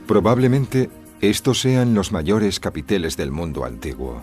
Probablemente estos sean los mayores capiteles del mundo antiguo.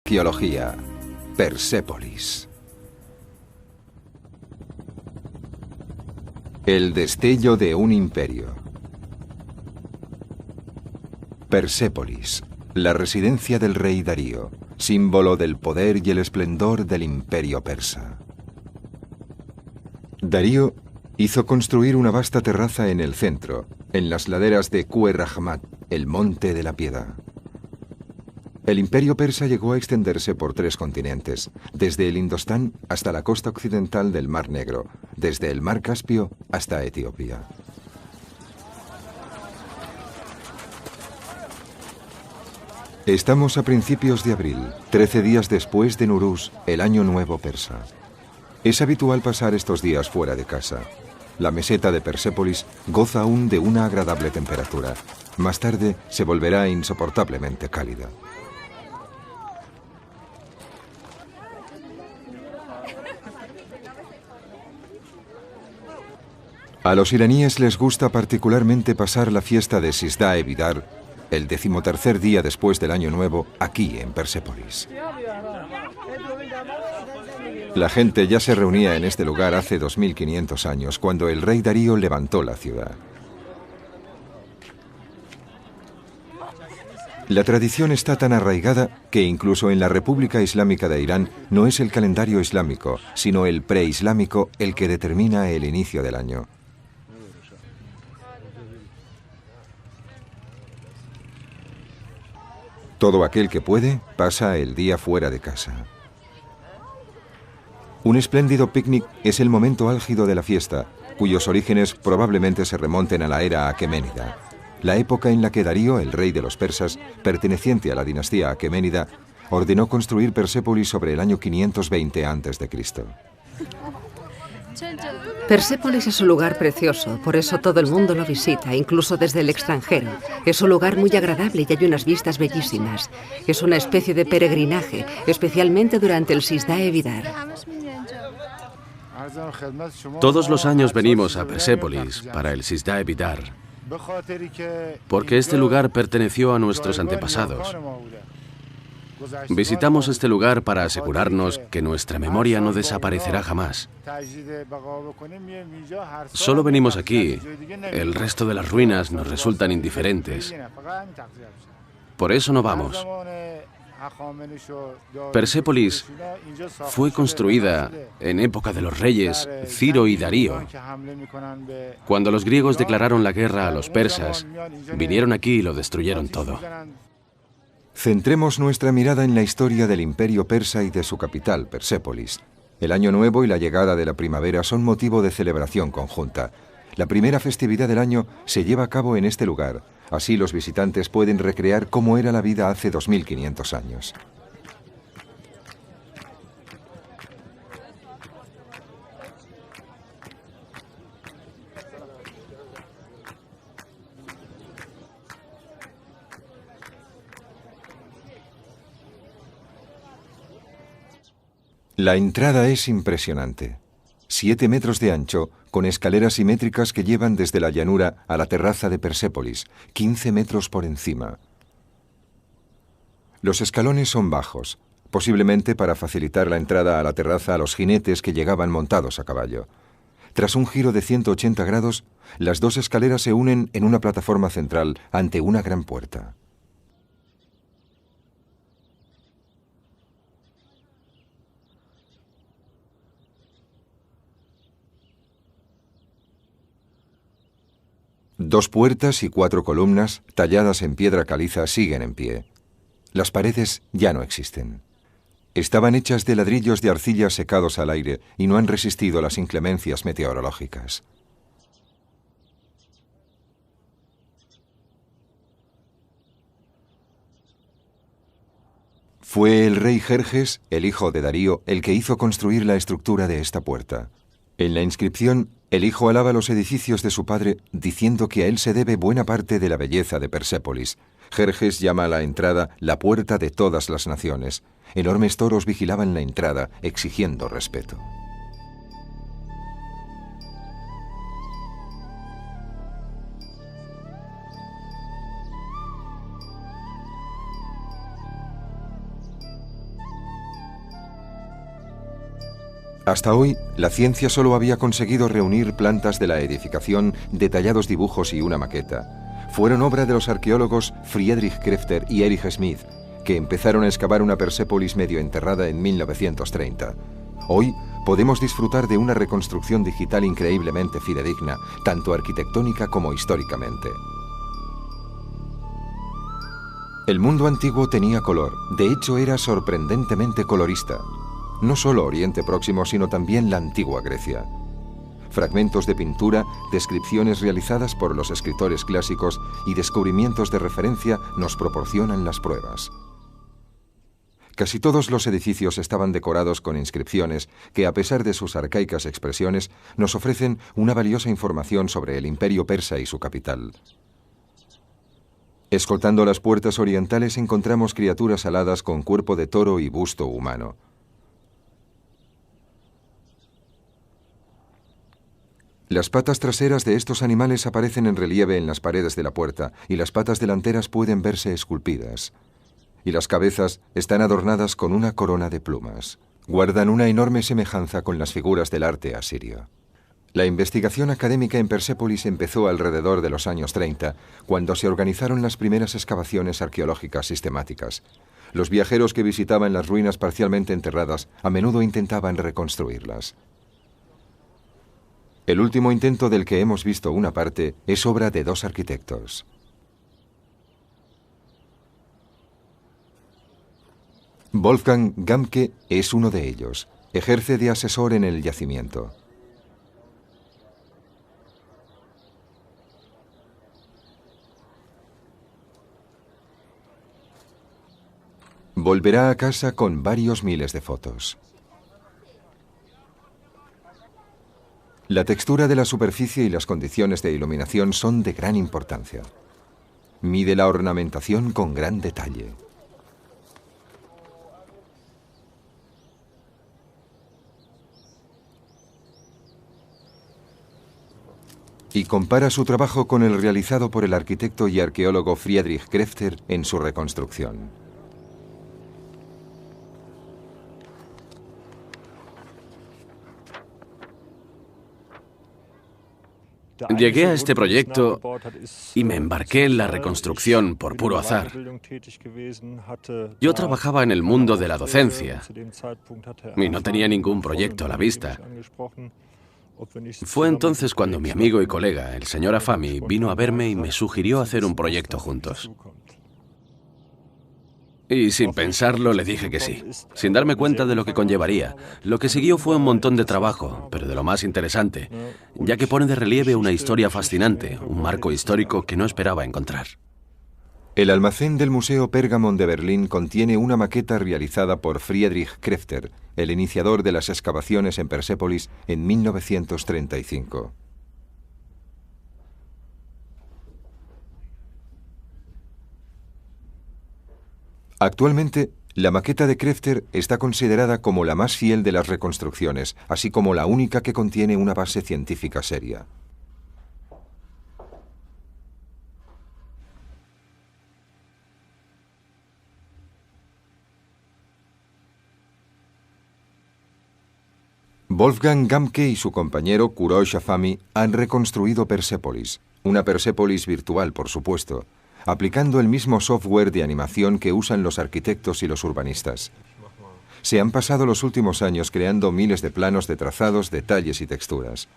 Arqueología. Persépolis. El destello de un imperio. Persépolis, la residencia del rey Darío, símbolo del poder y el esplendor del imperio persa. Darío hizo construir una vasta terraza en el centro, en las laderas de Kuer-Rahmat, el monte de la piedad. El imperio persa llegó a extenderse por 3 continentes, desde el Indostán hasta la costa occidental del Mar Negro, desde el Mar Caspio hasta Etiopía. Estamos a principios de abril, 13 días después de Nuruz, el Año Nuevo persa. Es habitual pasar estos días fuera de casa. La meseta de Persépolis goza aún de una agradable temperatura. Más tarde se volverá insoportablemente cálida. A los iraníes les gusta particularmente pasar la fiesta de Sizdah-e Bidar, el 13º día después del Año Nuevo, aquí en Persépolis. La gente ya se reunía en este lugar hace 2500 años, cuando el rey Darío levantó la ciudad. La tradición está tan arraigada que incluso en la República Islámica de Irán no es el calendario islámico, sino el preislámico el que determina el inicio del año. Todo aquel que puede pasa el día fuera de casa. Un espléndido picnic es el momento álgido de la fiesta, cuyos orígenes probablemente se remonten a la era aqueménida, la época en la que Darío, el rey de los persas, perteneciente a la dinastía aqueménida, ordenó construir Persépolis sobre el año 520 a.C. Persépolis es un lugar precioso, por eso todo el mundo lo visita, incluso desde el extranjero. Es un lugar muy agradable y hay unas vistas bellísimas. Es una especie de peregrinaje, especialmente durante el Sizdah-e Bidar. Todos los años venimos a Persépolis para el Sizdah-e Bidar, porque este lugar perteneció a nuestros antepasados. Visitamos este lugar para asegurarnos que nuestra memoria no desaparecerá jamás. Solo venimos aquí, el resto de las ruinas nos resultan indiferentes. Por eso no vamos. Persépolis fue construida en época de los reyes Ciro y Darío. Cuando los griegos declararon la guerra a los persas, vinieron aquí y lo destruyeron todo. Centremos nuestra mirada en la historia del imperio persa y de su capital, Persépolis. El Año Nuevo y la llegada de la primavera son motivo de celebración conjunta. La primera festividad del año se lleva a cabo en este lugar. Así los visitantes pueden recrear cómo era la vida hace 2500 años. La entrada es impresionante. 7 metros de ancho, con escaleras simétricas que llevan desde la llanura a la terraza de Persépolis, 15 metros por encima. Los escalones son bajos, posiblemente para facilitar la entrada a la terraza a los jinetes que llegaban montados a caballo. Tras un giro de 180 grados, las 2 escaleras se unen en una plataforma central ante una gran puerta. Dos puertas y 4 columnas, talladas en piedra caliza, siguen en pie. Las paredes ya no existen. Estaban hechas de ladrillos de arcilla secados al aire y no han resistido las inclemencias meteorológicas. Fue el rey Jerjes, el hijo de Darío, el que hizo construir la estructura de esta puerta. En la inscripción, el hijo alaba los edificios de su padre, diciendo que a él se debe buena parte de la belleza de Persépolis. Jerjes llama a la entrada la puerta de todas las naciones. Enormes toros vigilaban la entrada, exigiendo respeto. Hasta hoy, la ciencia solo había conseguido reunir plantas de la edificación, detallados dibujos y una maqueta. Fueron obra de los arqueólogos Friedrich Krefter y Erich Smith, que empezaron a excavar una Persépolis medio enterrada en 1930. Hoy podemos disfrutar de una reconstrucción digital increíblemente fidedigna, tanto arquitectónica como históricamente. El mundo antiguo tenía color, de hecho era sorprendentemente colorista. No solo Oriente Próximo, sino también la antigua Grecia. Fragmentos de pintura, descripciones realizadas por los escritores clásicos y descubrimientos de referencia nos proporcionan las pruebas. Casi todos los edificios estaban decorados con inscripciones que, a pesar de sus arcaicas expresiones, nos ofrecen una valiosa información sobre el Imperio Persa y su capital. Escoltando las puertas orientales encontramos criaturas aladas con cuerpo de toro y busto humano. Las patas traseras de estos animales aparecen en relieve en las paredes de la puerta y las patas delanteras pueden verse esculpidas. Y las cabezas están adornadas con una corona de plumas. Guardan una enorme semejanza con las figuras del arte asirio. La investigación académica en Persépolis empezó alrededor de los años 30, cuando se organizaron las primeras excavaciones arqueológicas sistemáticas. Los viajeros que visitaban las ruinas parcialmente enterradas a menudo intentaban reconstruirlas. El último intento del que hemos visto una parte es obra de dos arquitectos. Wolfgang Gamke es uno de ellos. Ejerce de asesor en el yacimiento. Volverá a casa con varios miles de fotos. La textura de la superficie y las condiciones de iluminación son de gran importancia. Mide la ornamentación con gran detalle. Y compara su trabajo con el realizado por el arquitecto y arqueólogo Friedrich Krefter en su reconstrucción. Llegué a este proyecto y me embarqué en la reconstrucción por puro azar. Yo trabajaba en el mundo de la docencia y no tenía ningún proyecto a la vista. Fue entonces cuando mi amigo y colega, el señor Afami, vino a verme y me sugirió hacer un proyecto juntos. Y sin pensarlo le dije que sí, sin darme cuenta de lo que conllevaría. Lo que siguió fue un montón de trabajo, pero de lo más interesante, ya que pone de relieve una historia fascinante, un marco histórico que no esperaba encontrar. El almacén del Museo Pergamon de Berlín contiene una maqueta realizada por Friedrich Krefter, el iniciador de las excavaciones en Persépolis en 1935. Actualmente, la maqueta de Krefter está considerada como la más fiel de las reconstrucciones, así como la única que contiene una base científica seria. Wolfgang Gamke y su compañero Kurosh Afami han reconstruido Persépolis, una Persépolis virtual, por supuesto, aplicando el mismo software de animación que usan los arquitectos y los urbanistas. Se han pasado los últimos años creando miles de planos de trazados, detalles y texturas.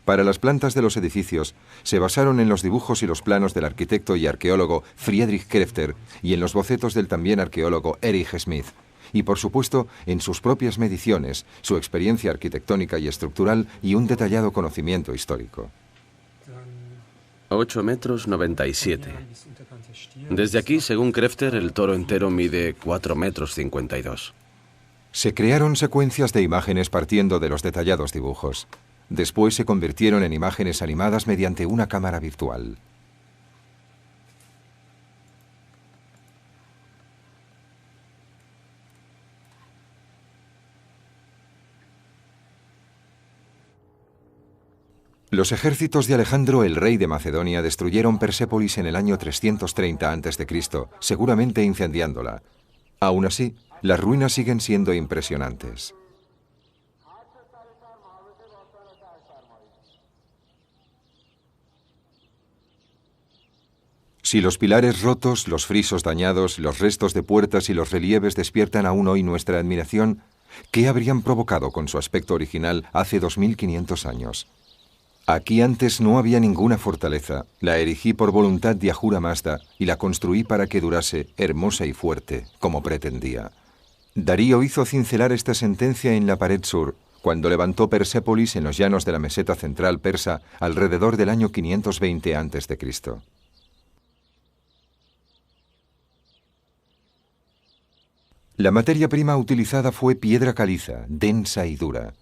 Para las plantas de los edificios, se basaron en los dibujos y los planos del arquitecto y arqueólogo Friedrich Krefter y en los bocetos del también arqueólogo Erich Smith, y por supuesto en sus propias mediciones, su experiencia arquitectónica y estructural y un detallado conocimiento histórico. 8,97 metros. Desde aquí, según Krefter, el toro entero mide 4,52 metros. Se crearon secuencias de imágenes partiendo de los detallados dibujos. Después se convirtieron en imágenes animadas mediante una cámara virtual. Los ejércitos de Alejandro, el rey de Macedonia, destruyeron Persépolis en el año 330 a.C., seguramente incendiándola. Aún así, las ruinas siguen siendo impresionantes. Si los pilares rotos, los frisos dañados, los restos de puertas y los relieves despiertan aún hoy nuestra admiración, ¿qué habrían provocado con su aspecto original hace 2500 años? Aquí antes no había ninguna fortaleza. La erigí por voluntad de Ahura Mazda y la construí para que durase, hermosa y fuerte, como pretendía. Darío hizo cincelar esta sentencia en la pared sur, cuando levantó Persépolis en los llanos de la meseta central persa alrededor del año 520 a.C. La materia prima utilizada fue piedra caliza, densa y dura.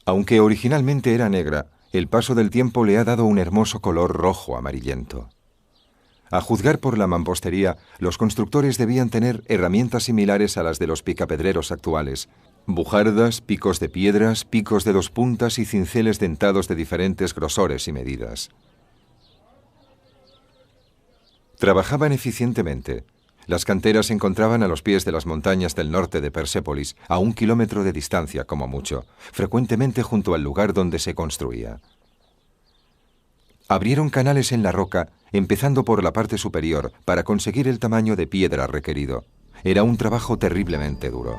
Aunque originalmente era negra, el paso del tiempo le ha dado un hermoso color rojo amarillento. A juzgar por la mampostería, los constructores debían tener herramientas similares a las de los picapedreros actuales: bujardas, picos de piedras, picos de 2 puntas y cinceles dentados de diferentes grosores y medidas. Trabajaban eficientemente. Las canteras se encontraban a los pies de las montañas del norte de Persépolis, a 1 kilómetro de distancia como mucho, frecuentemente junto al lugar donde se construía. Abrieron canales en la roca, empezando por la parte superior, para conseguir el tamaño de piedra requerido. Era un trabajo terriblemente duro.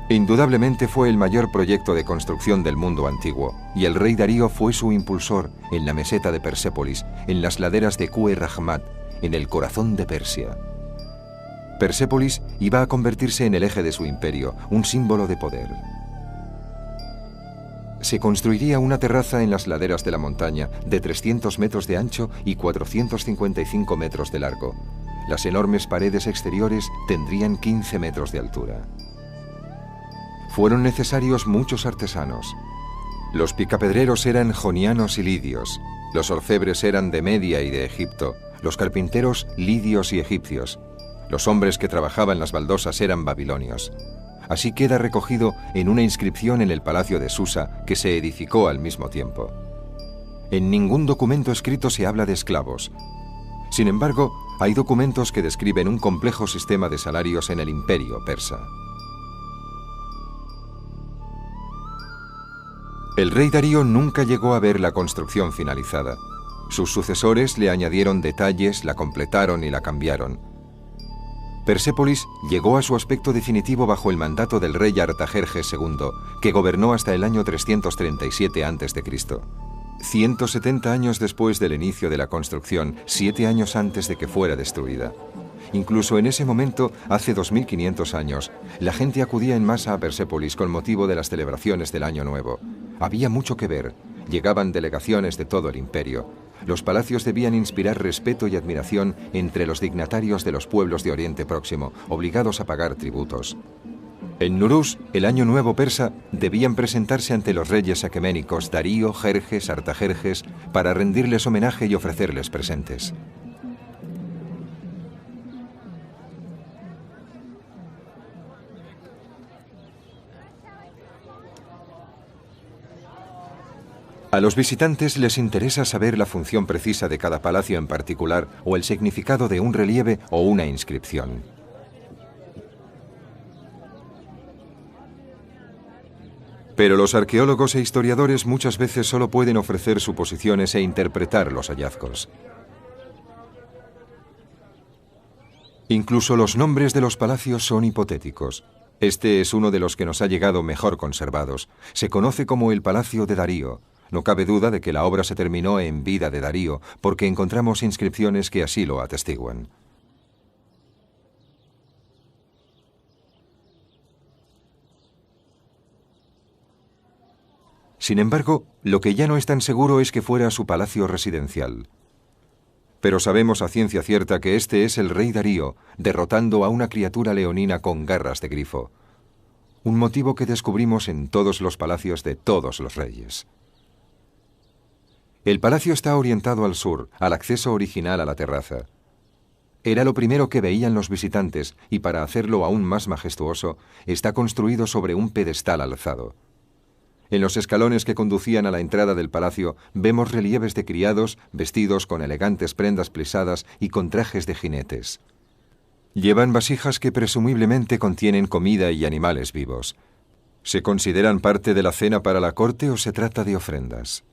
Indudablemente fue el mayor proyecto de construcción del mundo antiguo, y el rey Darío fue su impulsor en la meseta de Persépolis, en las laderas de Kue Rahmat, en el corazón de Persia. Persépolis iba a convertirse en el eje de su imperio, un símbolo de poder. Se construiría una terraza en las laderas de la montaña de 300 metros de ancho y 455 metros de largo. Las enormes paredes exteriores tendrían 15 metros de altura. Fueron necesarios muchos artesanos. Los picapedreros eran jonianos y lidios, los orfebres eran de Media y de Egipto, los carpinteros lidios y egipcios, los hombres que trabajaban las baldosas eran babilonios. Así queda recogido en una inscripción en el palacio de Susa, que se edificó al mismo tiempo. En ningún documento escrito se habla de esclavos. Sin embargo, hay documentos que describen un complejo sistema de salarios en el imperio persa. El rey Darío nunca llegó a ver la construcción finalizada. Sus sucesores le añadieron detalles, la completaron y la cambiaron. Persépolis llegó a su aspecto definitivo bajo el mandato del rey Artajerjes II, que gobernó hasta el año 337 a.C. 170 años después del inicio de la construcción, 7 años antes de que fuera destruida. Incluso en ese momento, hace 2500 años, la gente acudía en masa a Persépolis con motivo de las celebraciones del Año Nuevo. Había mucho que ver. Llegaban delegaciones de todo el imperio. Los palacios debían inspirar respeto y admiración entre los dignatarios de los pueblos de Oriente Próximo, obligados a pagar tributos. En Nuruz, el Año Nuevo persa, debían presentarse ante los reyes aqueménicos Darío, Jerjes, Artajerjes, para rendirles homenaje y ofrecerles presentes. A los visitantes les interesa saber la función precisa de cada palacio en particular o el significado de un relieve o una inscripción. Pero los arqueólogos e historiadores muchas veces solo pueden ofrecer suposiciones e interpretar los hallazgos. Incluso los nombres de los palacios son hipotéticos. Este es uno de los que nos ha llegado mejor conservados. Se conoce como el Palacio de Darío. No cabe duda de que la obra se terminó en vida de Darío, porque encontramos inscripciones que así lo atestiguan. Sin embargo, lo que ya no es tan seguro es que fuera su palacio residencial. Pero sabemos a ciencia cierta que este es el rey Darío, derrotando a una criatura leonina con garras de grifo. Un motivo que descubrimos en todos los palacios de todos los reyes. El palacio está orientado al sur, al acceso original a la terraza. Era lo primero que veían los visitantes y para hacerlo aún más majestuoso, está construido sobre un pedestal alzado. En los escalones que conducían a la entrada del palacio vemos relieves de criados vestidos con elegantes prendas plisadas y con trajes de jinetes. Llevan vasijas que presumiblemente contienen comida y animales vivos. ¿Se consideran parte de la cena para la corte o se trata de ofrendas?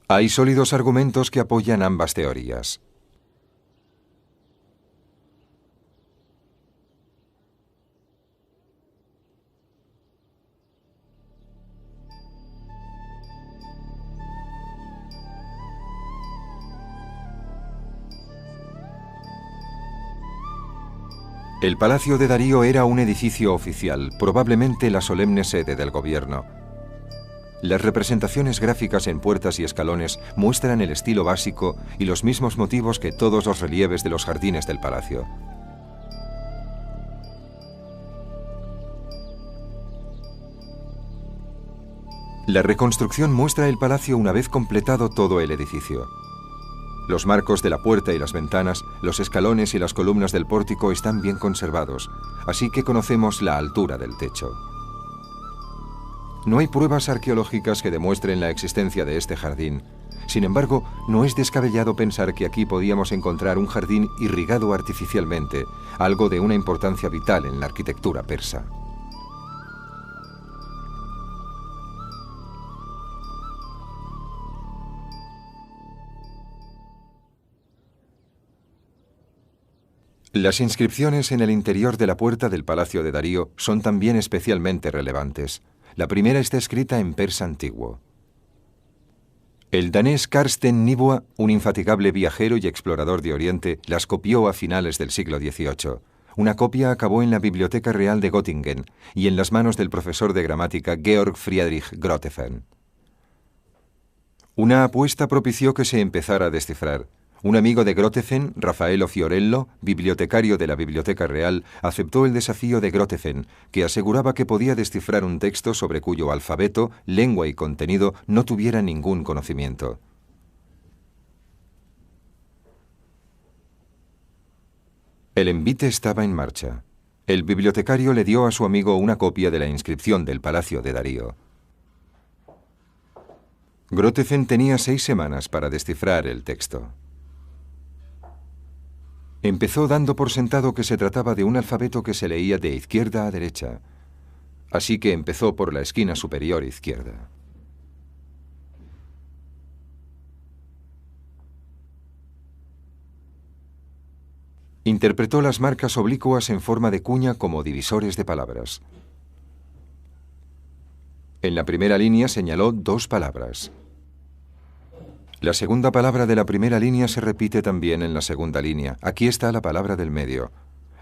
Hay sólidos argumentos que apoyan ambas teorías. El Palacio de Darío era un edificio oficial, probablemente la solemne sede del gobierno. Las representaciones gráficas en puertas y escalones muestran el estilo básico y los mismos motivos que todos los relieves de los jardines del palacio. La reconstrucción muestra el palacio una vez completado todo el edificio. Los marcos de la puerta y las ventanas, los escalones y las columnas del pórtico están bien conservados, así que conocemos la altura del techo. No hay pruebas arqueológicas que demuestren la existencia de este jardín. Sin embargo, no es descabellado pensar que aquí podíamos encontrar un jardín irrigado artificialmente, algo de una importancia vital en la arquitectura persa. Las inscripciones en el interior de la puerta del Palacio de Darío son también especialmente relevantes. La primera está escrita en persa antiguo. El danés Karsten Nibua, un infatigable viajero y explorador de Oriente, las copió a finales del siglo XVIII. Una copia acabó en la Biblioteca Real de Göttingen y en las manos del profesor de gramática Georg Friedrich Grotefend. Una apuesta propició que se empezara a descifrar. Un amigo de Grotefend, Raffaello Fiorello, bibliotecario de la Biblioteca Real, aceptó el desafío de Grotefend, que aseguraba que podía descifrar un texto sobre cuyo alfabeto, lengua y contenido no tuviera ningún conocimiento. El envite estaba en marcha. El bibliotecario le dio a su amigo una copia de la inscripción del Palacio de Darío. Grotefend tenía 6 semanas para descifrar el texto. Empezó dando por sentado que se trataba de un alfabeto que se leía de izquierda a derecha, así que empezó por la esquina superior izquierda. Interpretó las marcas oblicuas en forma de cuña como divisores de palabras. En la primera línea señaló 2 palabras. La segunda palabra de la primera línea se repite también en la segunda línea. Aquí está la palabra del medio.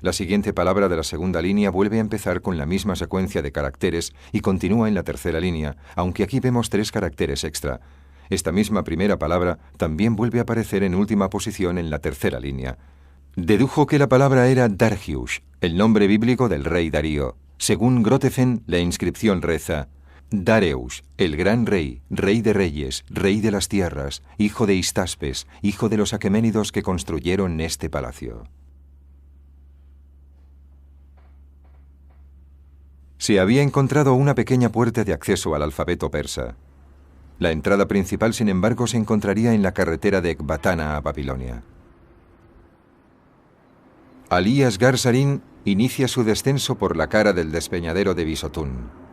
La siguiente palabra de la segunda línea vuelve a empezar con la misma secuencia de caracteres y continúa en la tercera línea, aunque aquí vemos 3 caracteres extra. Esta misma primera palabra también vuelve a aparecer en última posición en la tercera línea. Dedujo que la palabra era Dargiush, el nombre bíblico del rey Darío. Según Grotefend, la inscripción reza: Dareus, el gran rey, rey de reyes, rey de las tierras, hijo de Histaspes, hijo de los aqueménidos que construyeron este palacio. Se había encontrado una pequeña puerta de acceso al alfabeto persa. La entrada principal, sin embargo, se encontraría en la carretera de Ecbatana a Babilonia. Ali Asghar Sarin inicia su descenso por la cara del despeñadero de Bisotún.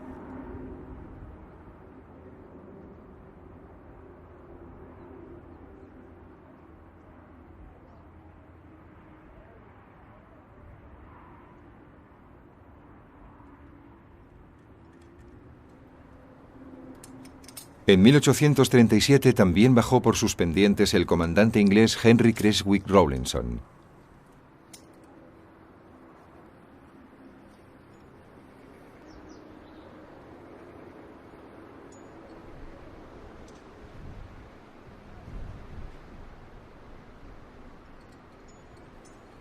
En 1837 también bajó por sus pendientes el comandante inglés Henry Creswick Rawlinson.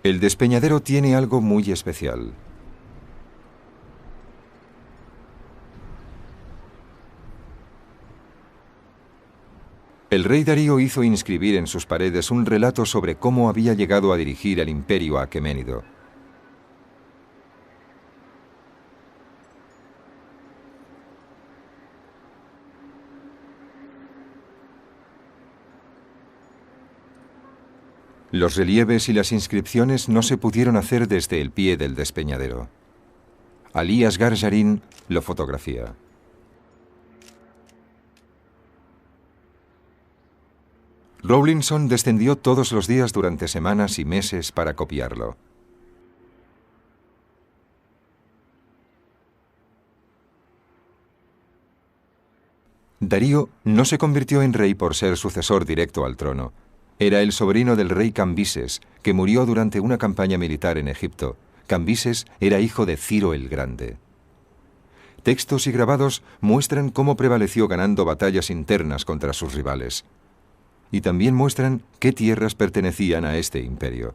El despeñadero tiene algo muy especial. El rey Darío hizo inscribir en sus paredes un relato sobre cómo había llegado a dirigir el imperio aqueménido. Los relieves y las inscripciones no se pudieron hacer desde el pie del despeñadero. Ali Asghar Jarin lo fotografía. Rawlinson descendió todos los días durante semanas y meses para copiarlo. Darío no se convirtió en rey por ser sucesor directo al trono. Era el sobrino del rey Cambises, que murió durante una campaña militar en Egipto. Cambises era hijo de Ciro el Grande. Textos y grabados muestran cómo prevaleció ganando batallas internas contra sus rivales. Y también muestran qué tierras pertenecían a este imperio.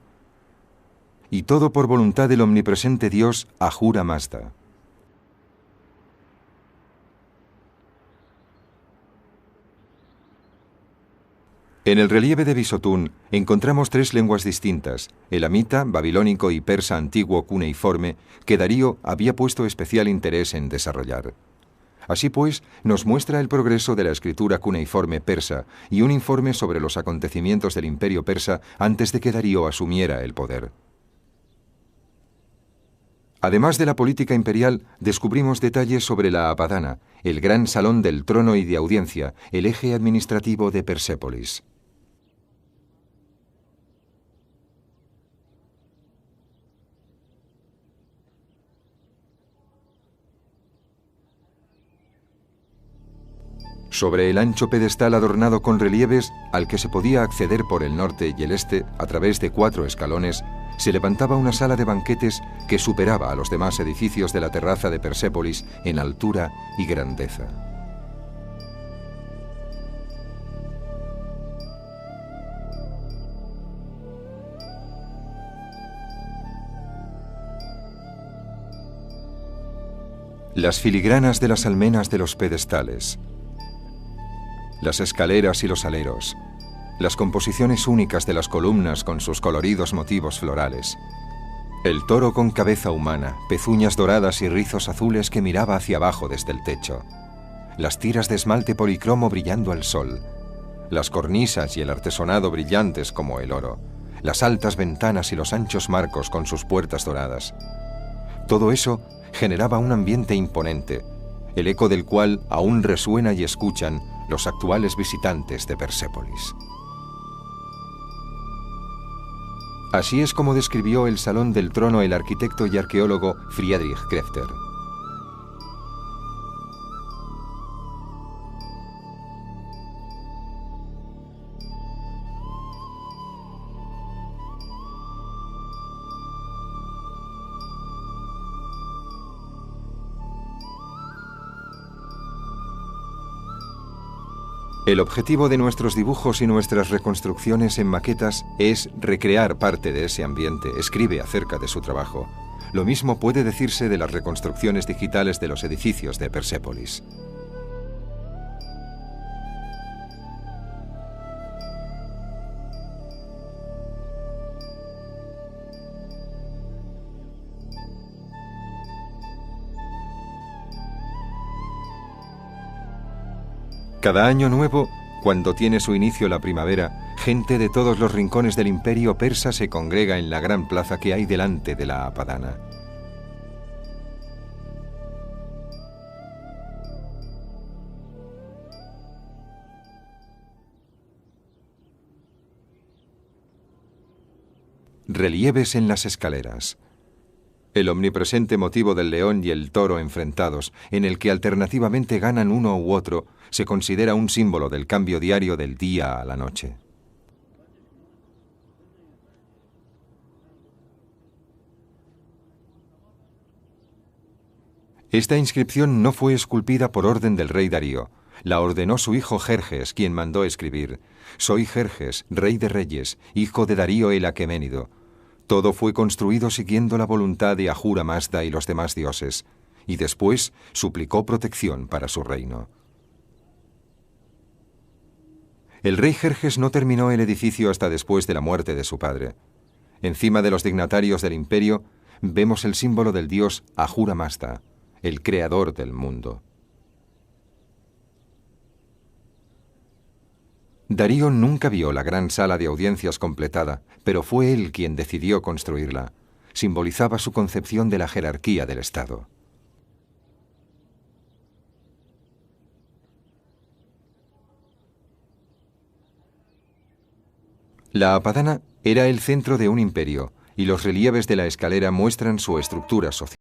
Y todo por voluntad del omnipresente Dios Ahura Mazda. En el relieve de Bisotún encontramos 3 lenguas distintas, elamita, babilónico y persa antiguo cuneiforme, que Darío había puesto especial interés en desarrollar. Así pues, nos muestra el progreso de la escritura cuneiforme persa y un informe sobre los acontecimientos del imperio persa antes de que Darío asumiera el poder. Además de la política imperial, descubrimos detalles sobre la Apadana, el gran salón del trono y de audiencia, el eje administrativo de Persépolis. Sobre el ancho pedestal adornado con relieves, al que se podía acceder por el norte y el este a través de 4 escalones, se levantaba una sala de banquetes que superaba a los demás edificios de la terraza de Persépolis en altura y grandeza. Las filigranas de las almenas de los pedestales, las escaleras y los aleros, las composiciones únicas de las columnas con sus coloridos motivos florales, el toro con cabeza humana, pezuñas doradas y rizos azules que miraba hacia abajo desde el techo, las tiras de esmalte policromo brillando al sol, las cornisas y el artesonado brillantes como el oro, las altas ventanas y los anchos marcos con sus puertas doradas. Todo eso generaba un ambiente imponente, el eco del cual aún resuena y escuchan los actuales visitantes de Persépolis. Así es como describió el Salón del Trono el arquitecto y arqueólogo Friedrich Krefter. El objetivo de nuestros dibujos y nuestras reconstrucciones en maquetas es recrear parte de ese ambiente, escribe acerca de su trabajo. Lo mismo puede decirse de las reconstrucciones digitales de los edificios de Persépolis. Cada año nuevo, cuando tiene su inicio la primavera, gente de todos los rincones del imperio persa se congrega en la gran plaza que hay delante de la Apadana. Relieves en las escaleras. El omnipresente motivo del león y el toro enfrentados, en el que alternativamente ganan uno u otro, se considera un símbolo del cambio diario del día a la noche. Esta inscripción no fue esculpida por orden del rey Darío. La ordenó su hijo Jerjes, quien mandó escribir: «Soy Jerjes, rey de reyes, hijo de Darío el Aqueménido. Todo fue construido siguiendo la voluntad de Ahura Mazda y los demás dioses, y después suplicó protección para su reino. El rey Jerjes no terminó el edificio hasta después de la muerte de su padre. Encima de los dignatarios del imperio vemos el símbolo del dios Ahura Mazda, el creador del mundo. Darío nunca vio la gran sala de audiencias completada, pero fue él quien decidió construirla. Simbolizaba su concepción de la jerarquía del Estado. La Apadana era el centro de un imperio, y los relieves de la escalera muestran su estructura social.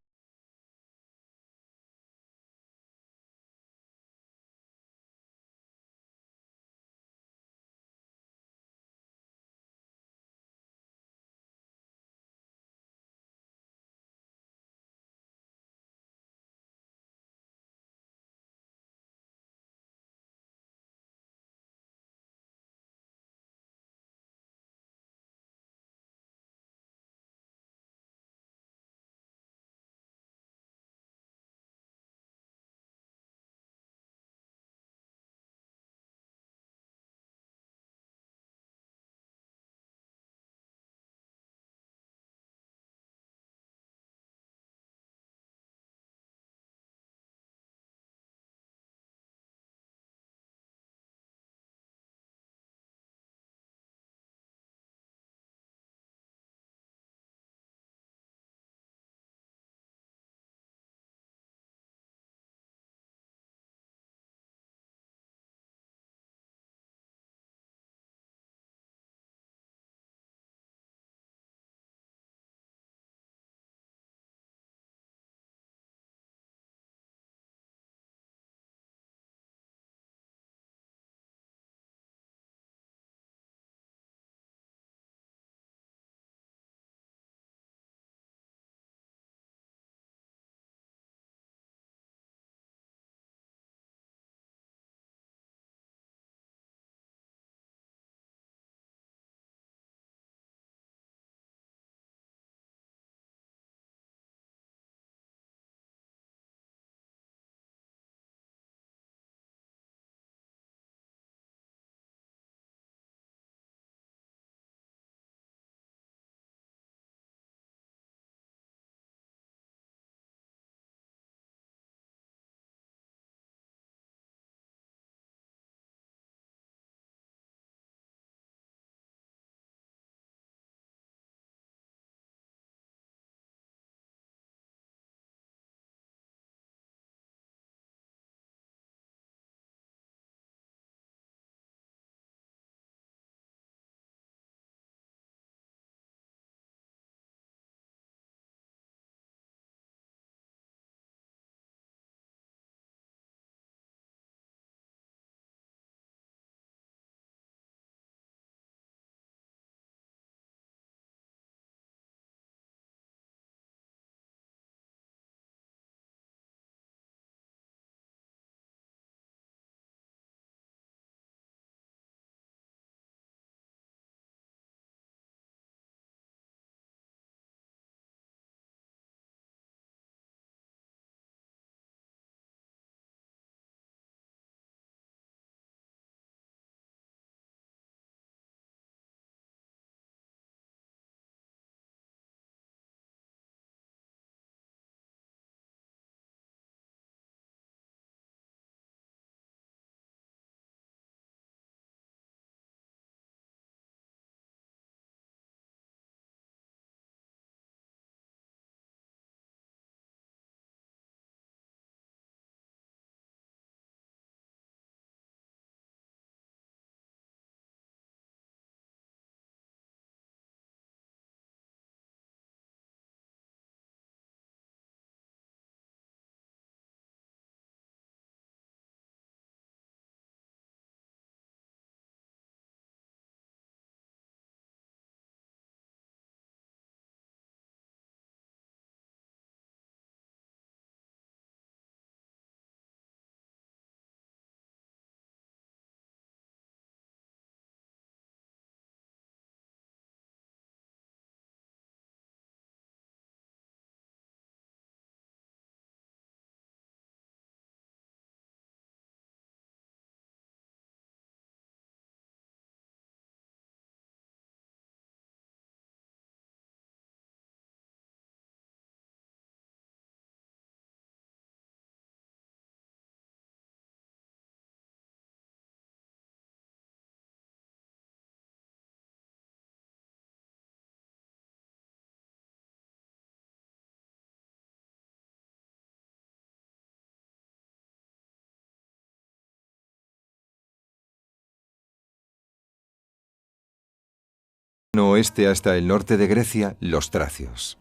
oeste hasta el norte de Grecia, los tracios.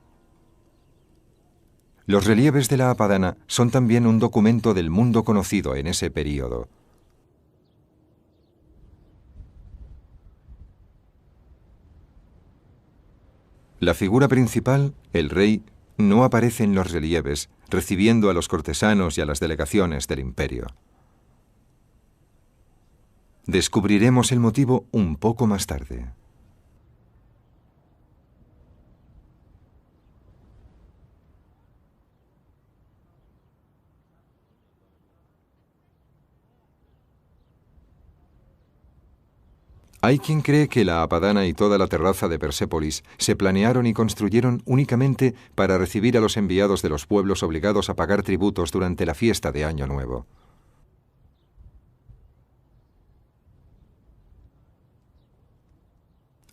Los relieves de la Apadana son también un documento del mundo conocido en ese período. La figura principal, el rey, no aparece en los relieves, recibiendo a los cortesanos y a las delegaciones del imperio. Descubriremos el motivo un poco más tarde. Hay quien cree que la Apadana y toda la terraza de Persépolis se planearon y construyeron únicamente para recibir a los enviados de los pueblos obligados a pagar tributos durante la fiesta de Año Nuevo.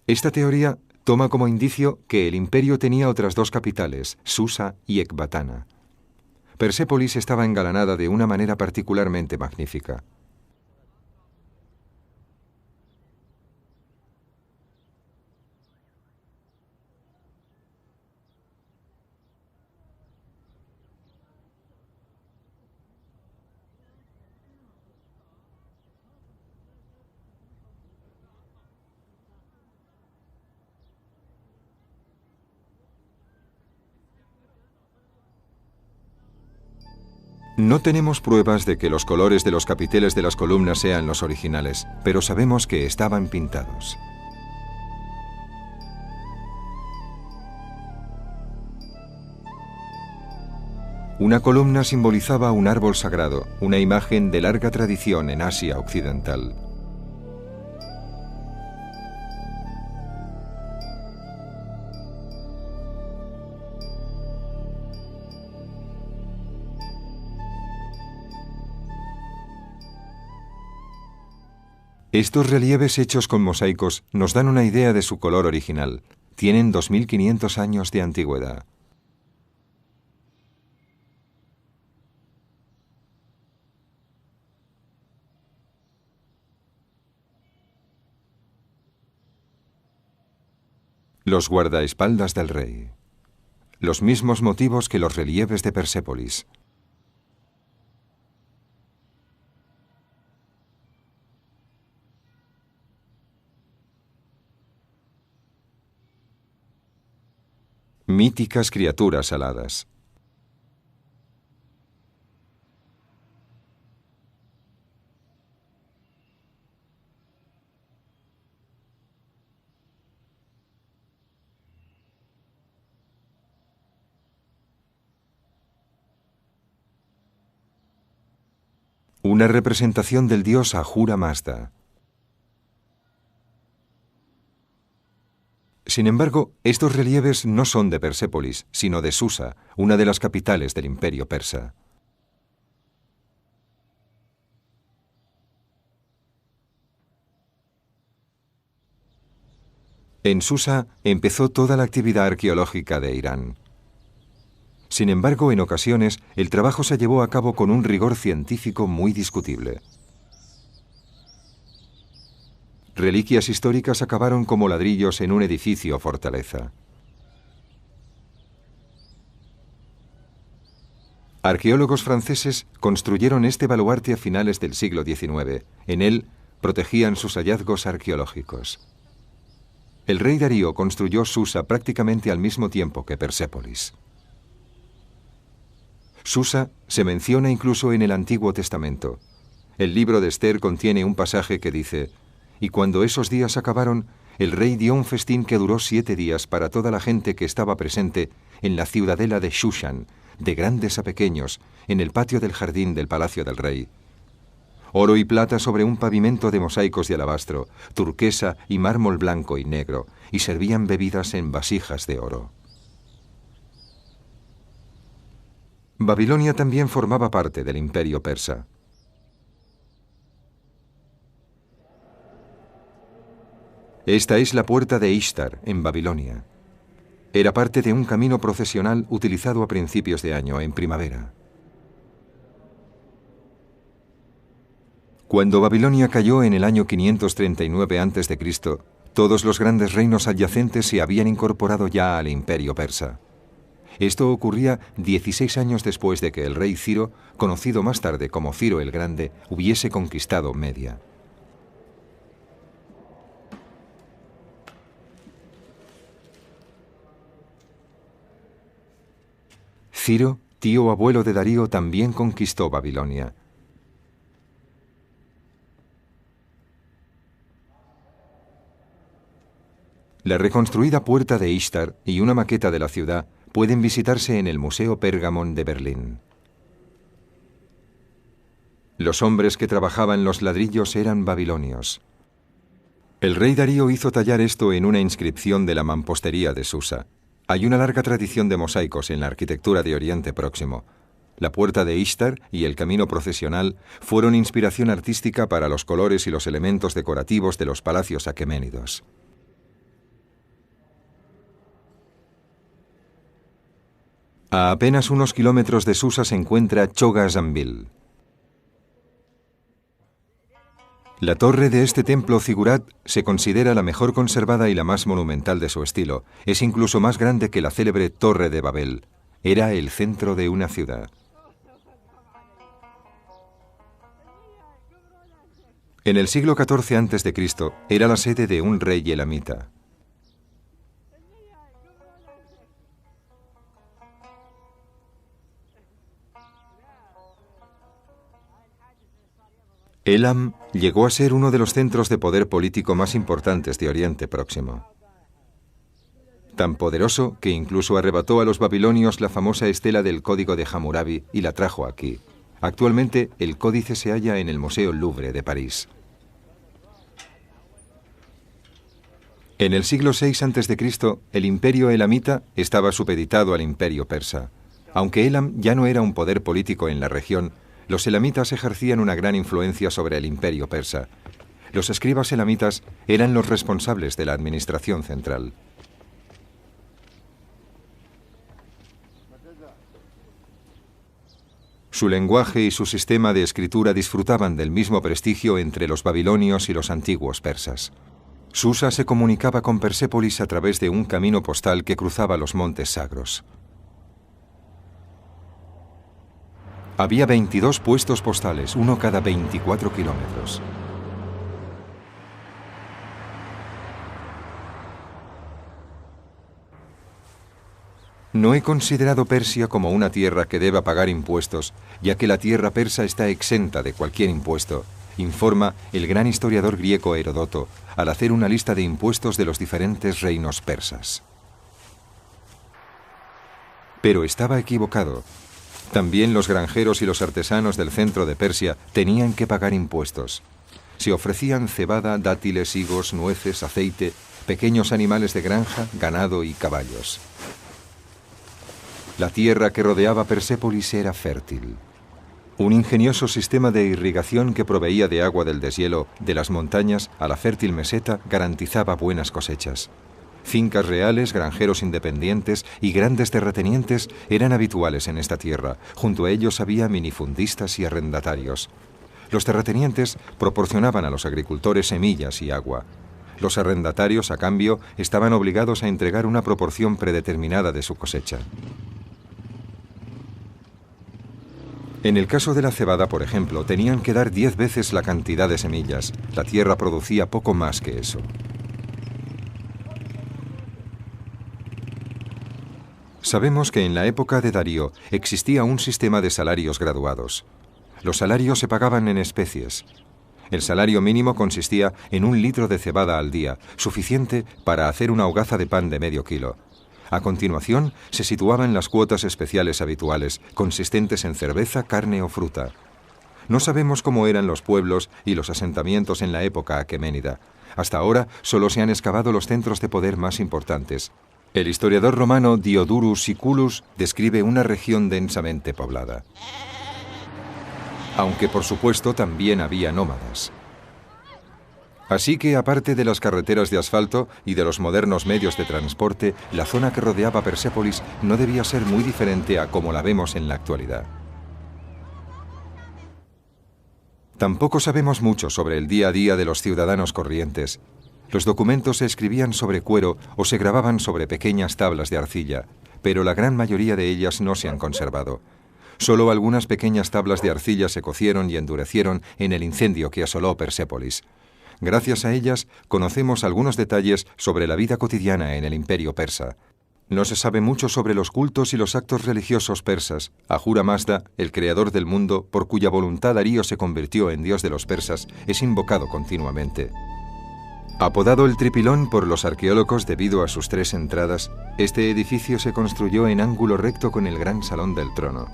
Esta teoría toma como indicio que el imperio tenía otras dos capitales, Susa y Ecbatana. Persépolis estaba engalanada de una manera particularmente magnífica. No tenemos pruebas de que los colores de los capiteles de las columnas sean los originales, pero sabemos que estaban pintados. Una columna simbolizaba un árbol sagrado, una imagen de larga tradición en Asia Occidental. Estos relieves hechos con mosaicos nos dan una idea de su color original. Tienen 2500 años de antigüedad. Los guardaespaldas del rey. Los mismos motivos que los relieves de Persépolis. Míticas criaturas aladas. Una representación del dios Ahura Mazda. Sin embargo, estos relieves no son de Persépolis, sino de Susa, una de las capitales del imperio persa. En Susa empezó toda la actividad arqueológica de Irán. Sin embargo, en ocasiones, el trabajo se llevó a cabo con un rigor científico muy discutible. Reliquias históricas acabaron como ladrillos en un edificio o fortaleza. Arqueólogos franceses construyeron este baluarte a finales del siglo XIX. En él protegían sus hallazgos arqueológicos. El rey Darío construyó Susa prácticamente al mismo tiempo que Persépolis. Susa se menciona incluso en el Antiguo Testamento. El libro de Esther contiene un pasaje que dice: «Y cuando esos días acabaron, el rey dio un festín que duró 7 días para toda la gente que estaba presente en la ciudadela de Shushan, de grandes a pequeños, en el patio del jardín del palacio del rey. Oro y plata sobre un pavimento de mosaicos de alabastro, turquesa y mármol blanco y negro, y servían bebidas en vasijas de oro». Babilonia también formaba parte del imperio persa. Esta es la puerta de Ishtar, en Babilonia. Era parte de un camino procesional utilizado a principios de año, en primavera. Cuando Babilonia cayó en el año 539 a.C., Todos los grandes reinos adyacentes se habían incorporado ya al imperio persa. Esto ocurría 16 años después de que el rey Ciro, conocido más tarde como Ciro el Grande, hubiese conquistado Media. Ciro, tío abuelo de Darío, también conquistó Babilonia. La reconstruida puerta de Ishtar y una maqueta de la ciudad pueden visitarse en el Museo Pergamon de Berlín. Los hombres que trabajaban los ladrillos eran babilonios. El rey Darío hizo tallar esto en una inscripción de la mampostería de Susa. Hay una larga tradición de mosaicos en la arquitectura de Oriente Próximo. La puerta de Ishtar y el camino procesional fueron inspiración artística para los colores y los elementos decorativos de los palacios aqueménidos. A apenas unos kilómetros de Susa se encuentra Choga Zambil. La torre de este templo zigurat se considera la mejor conservada y la más monumental de su estilo. Es incluso más grande que la célebre Torre de Babel. Era el centro de una ciudad. En el siglo XIV a.C. era la sede de un rey elamita. Elam llegó a ser uno de los centros de poder político más importantes de Oriente Próximo. Tan poderoso que incluso arrebató a los babilonios la famosa estela del Código de Hammurabi y la trajo aquí. Actualmente el códice se halla en el Museo Louvre de París. En el siglo VI a.C., el imperio elamita estaba supeditado al imperio persa. Aunque Elam ya no era un poder político en la región, los elamitas ejercían una gran influencia sobre el imperio persa. Los escribas elamitas eran los responsables de la administración central. Su lenguaje y su sistema de escritura disfrutaban del mismo prestigio entre los babilonios y los antiguos persas. Susa se comunicaba con Persépolis a través de un camino postal que cruzaba los montes sagros. Había 22 puestos postales, uno cada 24 kilómetros. No he considerado Persia como una tierra que deba pagar impuestos, ya que la tierra persa está exenta de cualquier impuesto, informa el gran historiador griego Heródoto al hacer una lista de impuestos de los diferentes reinos persas. Pero estaba equivocado. También los granjeros y los artesanos del centro de Persia tenían que pagar impuestos. Se ofrecían cebada, dátiles, higos, nueces, aceite, pequeños animales de granja, ganado y caballos. La tierra que rodeaba Persépolis era fértil. Un ingenioso sistema de irrigación que proveía de agua del deshielo de las montañas a la fértil meseta garantizaba buenas cosechas. Fincas reales, granjeros independientes y grandes terratenientes eran habituales en esta tierra. Junto a ellos había minifundistas y arrendatarios. Los terratenientes proporcionaban a los agricultores semillas y agua. Los arrendatarios, a cambio, estaban obligados a entregar una proporción predeterminada de su cosecha. En el caso de la cebada, por ejemplo, tenían que dar 10 veces la cantidad de semillas. La tierra producía poco más que eso. Sabemos que en la época de Darío existía un sistema de salarios graduados. Los salarios se pagaban en especies. El salario mínimo consistía en 1 litro de cebada al día, suficiente para hacer una hogaza de pan de medio kilo. A continuación, se situaban las cuotas especiales habituales, consistentes en cerveza, carne o fruta. No sabemos cómo eran los pueblos y los asentamientos en la época aqueménida. Hasta ahora solo se han excavado los centros de poder más importantes. El historiador romano Diodorus Siculus describe una región densamente poblada. Aunque por supuesto también había nómadas. Así que, aparte de las carreteras de asfalto y de los modernos medios de transporte, la zona que rodeaba Persépolis no debía ser muy diferente a como la vemos en la actualidad. Tampoco sabemos mucho sobre el día a día de los ciudadanos corrientes. Los documentos se escribían sobre cuero o se grababan sobre pequeñas tablas de arcilla, pero la gran mayoría de ellas no se han conservado. Solo algunas pequeñas tablas de arcilla se cocieron y endurecieron en el incendio que asoló Persépolis. Gracias a ellas, conocemos algunos detalles sobre la vida cotidiana en el Imperio persa. No se sabe mucho sobre los cultos y los actos religiosos persas. Ahura Mazda, el creador del mundo, por cuya voluntad Darío se convirtió en dios de los persas, es invocado continuamente. Apodado el Tripilón por los arqueólogos debido a sus 3 entradas, este edificio se construyó en ángulo recto con el gran salón del trono,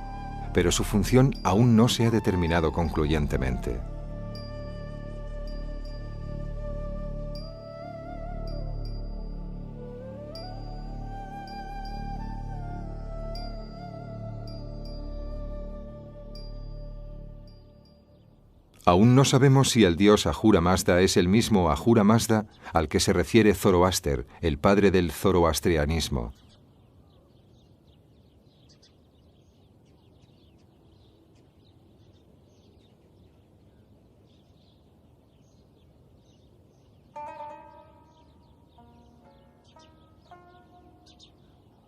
pero su función aún no se ha determinado concluyentemente. Aún no sabemos si el dios Ahura Mazda es el mismo Ahura Mazda al que se refiere Zoroaster, el padre del zoroastrianismo.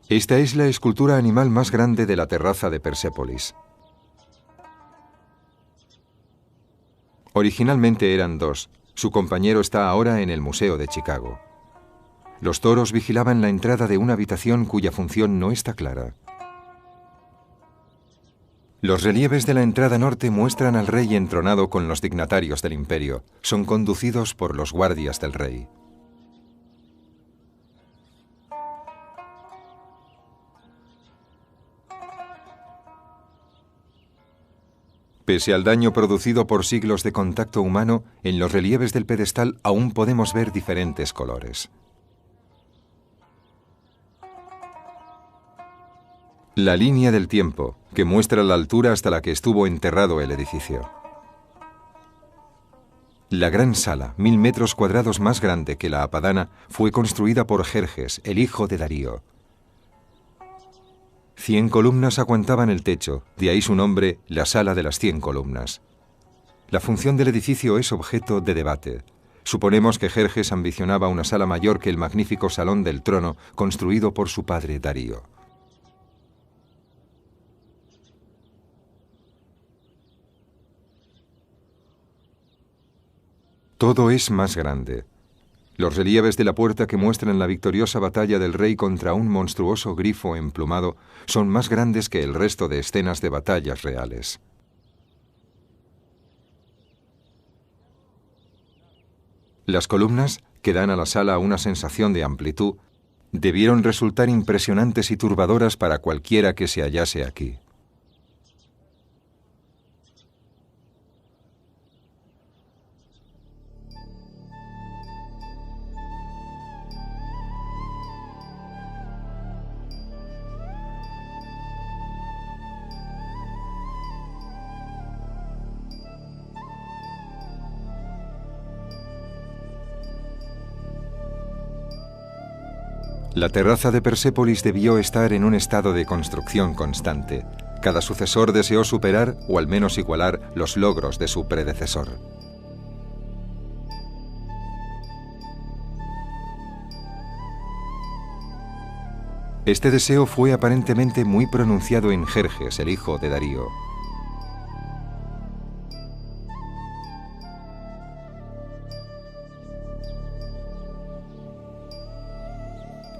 Esta es la escultura animal más grande de la terraza de Persépolis. Originalmente eran 2. Su compañero está ahora en el Museo de Chicago. Los toros vigilaban la entrada de una habitación cuya función no está clara. Los relieves de la entrada norte muestran al rey entronado con los dignatarios del imperio. Son conducidos por los guardias del rey. Pese al daño producido por siglos de contacto humano, en los relieves del pedestal aún podemos ver diferentes colores. La línea del tiempo, que muestra la altura hasta la que estuvo enterrado el edificio. La gran sala, 1000 metros cuadrados más grande que la Apadana, fue construida por Jerjes, el hijo de Darío. 100 columnas aguantaban el techo, de ahí su nombre, la Sala de las 100 columnas. La función del edificio es objeto de debate. Suponemos que Jerjes ambicionaba una sala mayor que el magnífico Salón del Trono construido por su padre Darío. Todo es más grande. Los relieves de la puerta que muestran la victoriosa batalla del rey contra un monstruoso grifo emplumado son más grandes que el resto de escenas de batallas reales. Las columnas, que dan a la sala una sensación de amplitud, debieron resultar impresionantes y turbadoras para cualquiera que se hallase aquí. La terraza de Persépolis debió estar en un estado de construcción constante. Cada sucesor deseó superar, o al menos igualar, los logros de su predecesor. Este deseo fue aparentemente muy pronunciado en Jerjes, el hijo de Darío.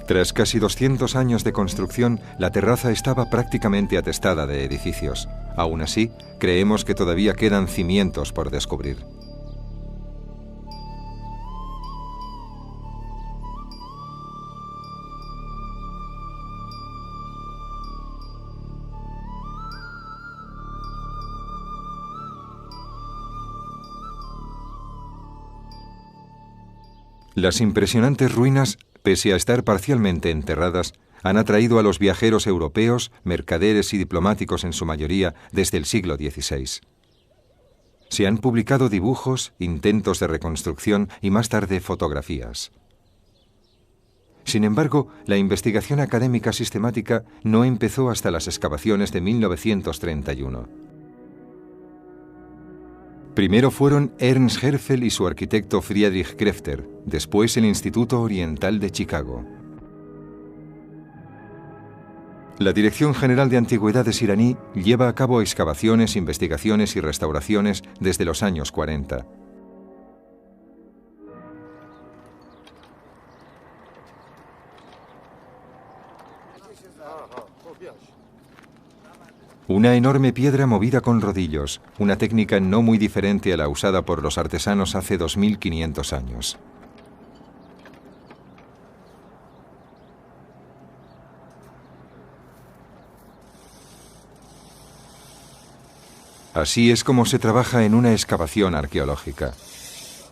Tras casi 200 años de construcción, la terraza estaba prácticamente atestada de edificios. Aún así, creemos que todavía quedan cimientos por descubrir. Las impresionantes ruinas, pese a estar parcialmente enterradas, han atraído a los viajeros europeos, mercaderes y diplomáticos en su mayoría desde el siglo XVI. Se han publicado dibujos, intentos de reconstrucción y más tarde fotografías. Sin embargo, la investigación académica sistemática no empezó hasta las excavaciones de 1931. Primero fueron Ernst Herzfeld y su arquitecto Friedrich Krefter, después el Instituto Oriental de Chicago. La Dirección General de Antigüedades iraní lleva a cabo excavaciones, investigaciones y restauraciones desde los años 40. Una enorme piedra movida con rodillos, una técnica no muy diferente a la usada por los artesanos hace 2500 años. Así es como se trabaja en una excavación arqueológica.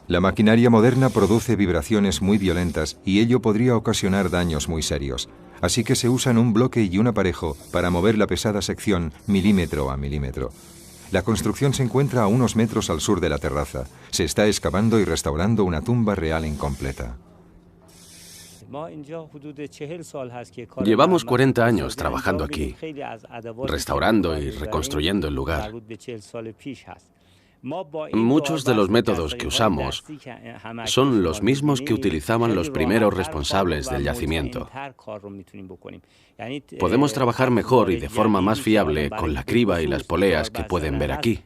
La maquinaria moderna produce vibraciones muy violentas y ello podría ocasionar daños muy serios. Así que se usan un bloque y un aparejo para mover la pesada sección milímetro a milímetro. La construcción se encuentra a unos metros al sur de la terraza. Se está excavando y restaurando una tumba real incompleta. Llevamos 40 años trabajando aquí, restaurando y reconstruyendo el lugar. Muchos de los métodos que usamos son los mismos que utilizaban los primeros responsables del yacimiento. Podemos trabajar mejor y de forma más fiable con la criba y las poleas que pueden ver aquí.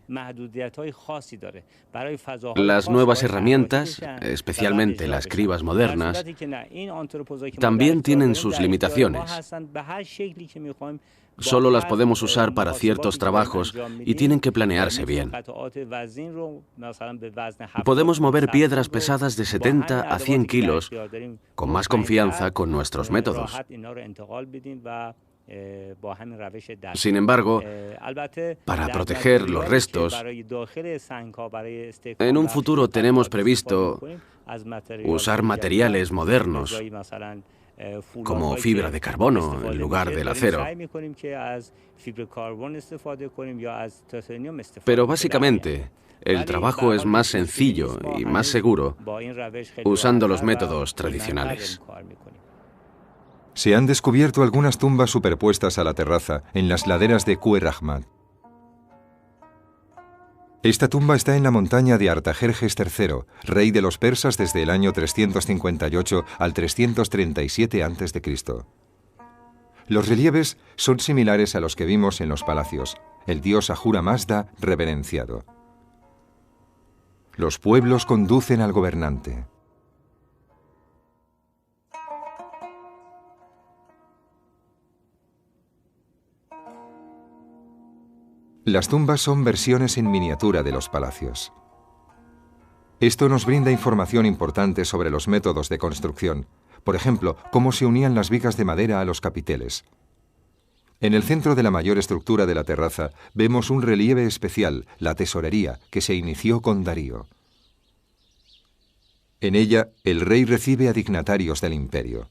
Las nuevas herramientas, especialmente las cribas modernas, también tienen sus limitaciones. Solo las podemos usar para ciertos trabajos y tienen que planearse bien. Podemos mover piedras pesadas de 70 a 100 kilos con más confianza con nuestros métodos. Sin embargo, para proteger los restos, en un futuro tenemos previsto usar materiales modernos, como fibra de carbono en lugar del acero. Pero básicamente, el trabajo es más sencillo y más seguro usando los métodos tradicionales. Se han descubierto algunas tumbas superpuestas a la terraza en las laderas de Kuer Ahmad. Esta tumba está en la montaña de Artajerjes III, rey de los persas desde el año 358 al 337 a.C. Los relieves son similares a los que vimos en los palacios, el dios Ahura Mazda reverenciado. Los pueblos conducen al gobernante. Las tumbas son versiones en miniatura de los palacios. Esto nos brinda información importante sobre los métodos de construcción, por ejemplo, cómo se unían las vigas de madera a los capiteles. En el centro de la mayor estructura de la terraza vemos un relieve especial, la tesorería, que se inició con Darío. En ella, el rey recibe a dignatarios del imperio.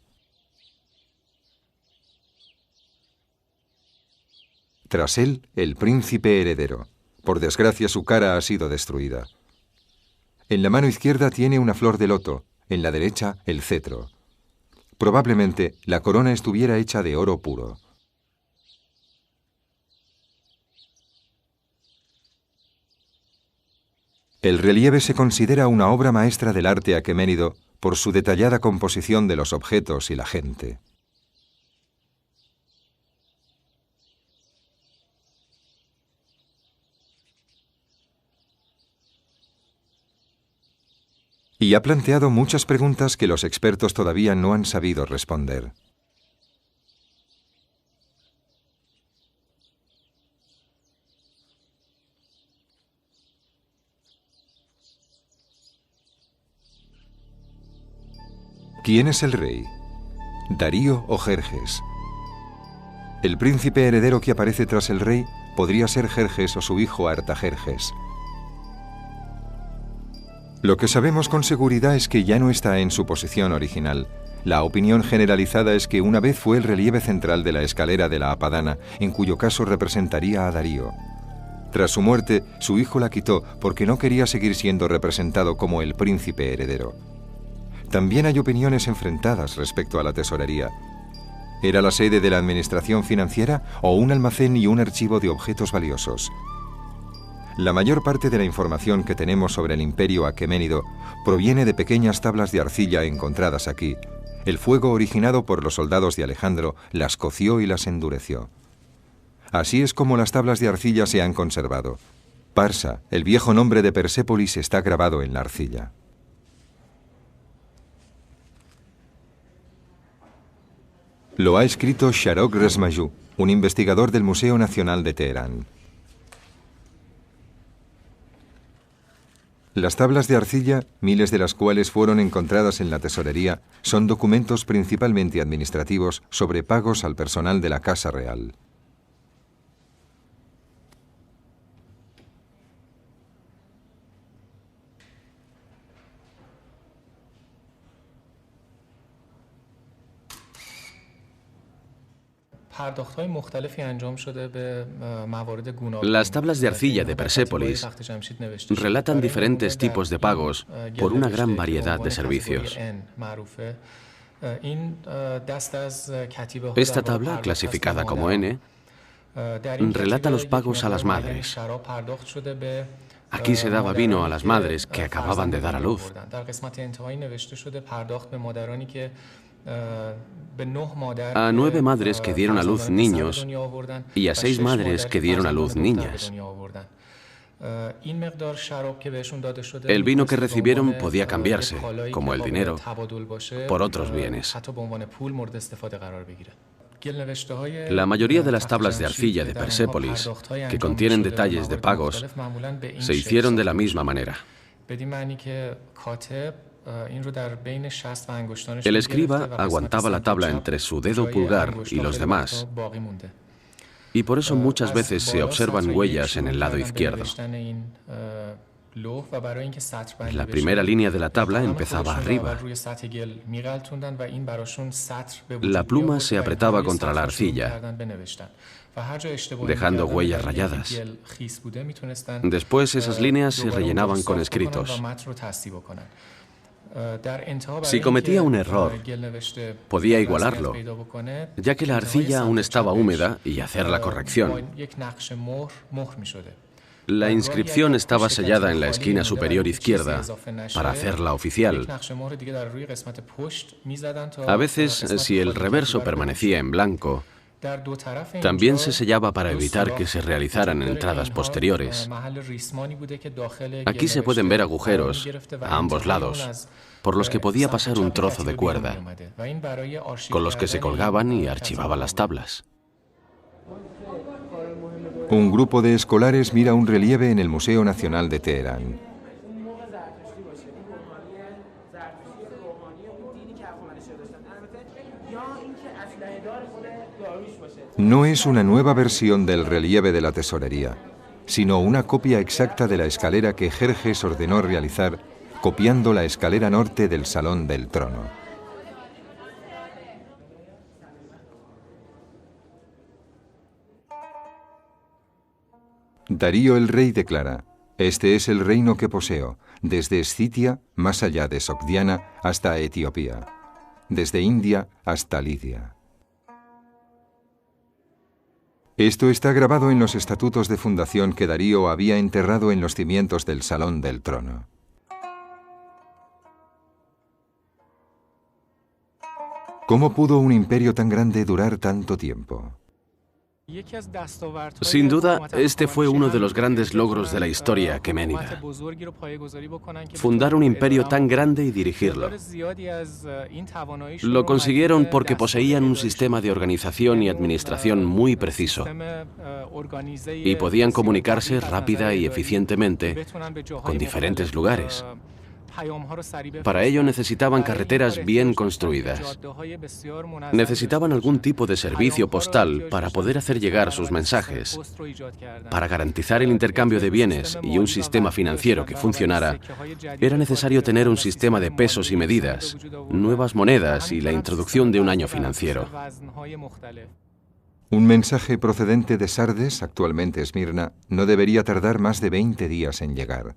Tras él, el príncipe heredero. Por desgracia, su cara ha sido destruida. En la mano izquierda tiene una flor de loto, en la derecha, el cetro. Probablemente, la corona estuviera hecha de oro puro. El relieve se considera una obra maestra del arte aqueménido por su detallada composición de los objetos y la gente. Y ha planteado muchas preguntas que los expertos todavía no han sabido responder. ¿Quién es el rey? ¿Darío o Jerjes? El príncipe heredero que aparece tras el rey podría ser Jerjes o su hijo Artajerjes. Lo que sabemos con seguridad es que ya no está en su posición original. La opinión generalizada es que una vez fue el relieve central de la escalera de la Apadana, en cuyo caso representaría a Darío. Tras su muerte, su hijo la quitó porque no quería seguir siendo representado como el príncipe heredero. También hay opiniones enfrentadas respecto a la tesorería. ¿Era la sede de la administración financiera o un almacén y un archivo de objetos valiosos? La mayor parte de la información que tenemos sobre el imperio aqueménido proviene de pequeñas tablas de arcilla encontradas aquí. El fuego originado por los soldados de Alejandro las coció y las endureció. Así es como las tablas de arcilla se han conservado. Parsa, el viejo nombre de Persépolis, está grabado en la arcilla. Lo ha escrito Sharok Resmayou, un investigador del Museo Nacional de Teherán. Las tablas de arcilla, miles de las cuales fueron encontradas en la tesorería, son documentos principalmente administrativos sobre pagos al personal de la Casa Real. Las tablas de arcilla de Persépolis relatan diferentes tipos de pagos por una gran variedad de servicios. Esta tabla, clasificada como N, relata los pagos a las madres. Aquí se daba vino a las madres que acababan de dar a luz. A 9 madres que dieron a luz niños y a 6 madres que dieron a luz niñas. El vino que recibieron podía cambiarse, como el dinero, por otros bienes. La mayoría de las tablas de arcilla de Persépolis, que contienen detalles de pagos, se hicieron de la misma manera. El escriba aguantaba la tabla entre su dedo pulgar y los demás, y por eso muchas veces se observan huellas en el lado izquierdo. La primera línea de la tabla empezaba arriba. La pluma se apretaba contra la arcilla, dejando huellas rayadas. Después esas líneas se rellenaban con escritos. Si cometía un error, podía igualarlo, ya que la arcilla aún estaba húmeda, y hacer la corrección. La inscripción estaba sellada en la esquina superior izquierda para hacerla oficial. A veces, si el reverso permanecía en blanco, también se sellaba para evitar que se realizaran entradas posteriores. Aquí se pueden ver agujeros a ambos lados, por los que podía pasar un trozo de cuerda, con los que se colgaban y archivaban las tablas. Un grupo de escolares mira un relieve en el Museo Nacional de Teherán. No es una nueva versión del relieve de la tesorería, sino una copia exacta de la escalera que Jerjes ordenó realizar, copiando la escalera norte del Salón del Trono. Darío el rey declara: "Este es el reino que poseo, desde Escitia, más allá de Sogdiana, hasta Etiopía, desde India hasta Lidia". Esto está grabado en los estatutos de fundación que Darío había enterrado en los cimientos del Salón del Trono. ¿Cómo pudo un imperio tan grande durar tanto tiempo? Sin duda, este fue uno de los grandes logros de la historia aqueménida. Fundar un imperio tan grande y dirigirlo. Lo consiguieron porque poseían un sistema de organización y administración muy preciso, y podían comunicarse rápida y eficientemente con diferentes lugares. Para ello necesitaban carreteras bien construidas. Necesitaban algún tipo de servicio postal para poder hacer llegar sus mensajes. Para garantizar el intercambio de bienes y un sistema financiero que funcionara, era necesario tener un sistema de pesos y medidas, nuevas monedas y la introducción de un año financiero. Un mensaje procedente de Sardes, actualmente Esmirna, no debería tardar más de 20 días en llegar.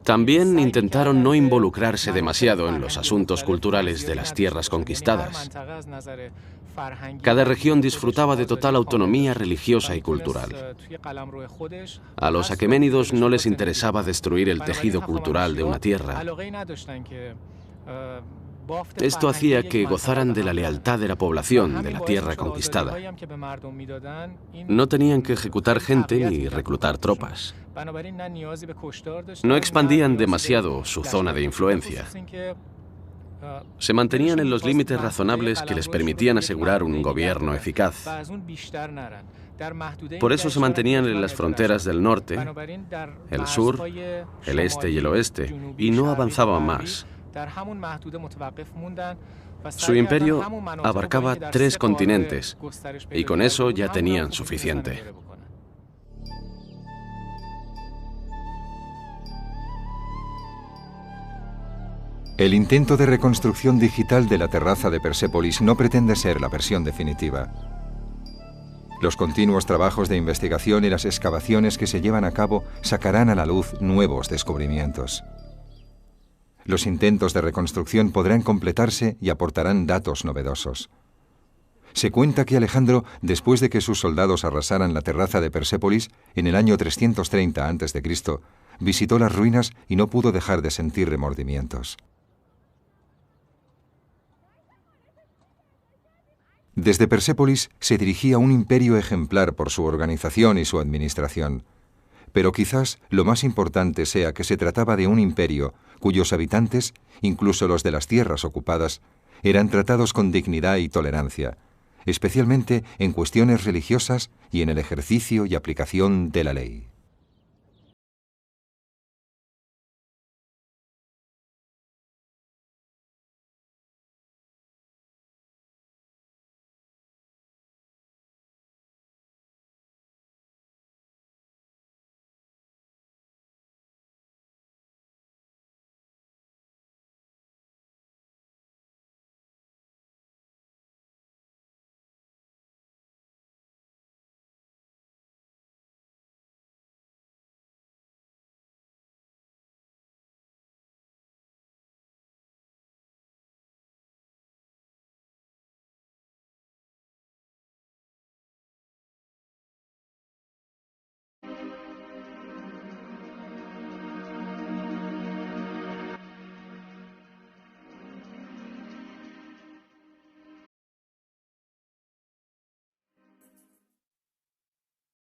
También intentaron no involucrarse demasiado en los asuntos culturales de las tierras conquistadas. Cada región disfrutaba de total autonomía religiosa y cultural. A los aqueménidos no les interesaba destruir el tejido cultural de una tierra. Esto hacía que gozaran de la lealtad de la población de la tierra conquistada. No tenían que ejecutar gente ni reclutar tropas. No expandían demasiado su zona de influencia. Se mantenían en los límites razonables que les permitían asegurar un gobierno eficaz. Por eso se mantenían en las fronteras del norte, el sur, el este y el oeste, y no avanzaban más. Su imperio abarcaba 3 continentes, y con eso ya tenían suficiente. El intento de reconstrucción digital de la terraza de Persépolis no pretende ser la versión definitiva. Los continuos trabajos de investigación y las excavaciones que se llevan a cabo sacarán a la luz nuevos descubrimientos. Los intentos de reconstrucción podrán completarse y aportarán datos novedosos. Se cuenta que Alejandro, después de que sus soldados arrasaran la terraza de Persépolis en el año 330 a.C., visitó las ruinas y no pudo dejar de sentir remordimientos. Desde Persépolis se dirigía un imperio ejemplar por su organización y su administración. Pero quizás lo más importante sea que se trataba de un imperio cuyos habitantes, incluso los de las tierras ocupadas, eran tratados con dignidad y tolerancia, especialmente en cuestiones religiosas y en el ejercicio y aplicación de la ley.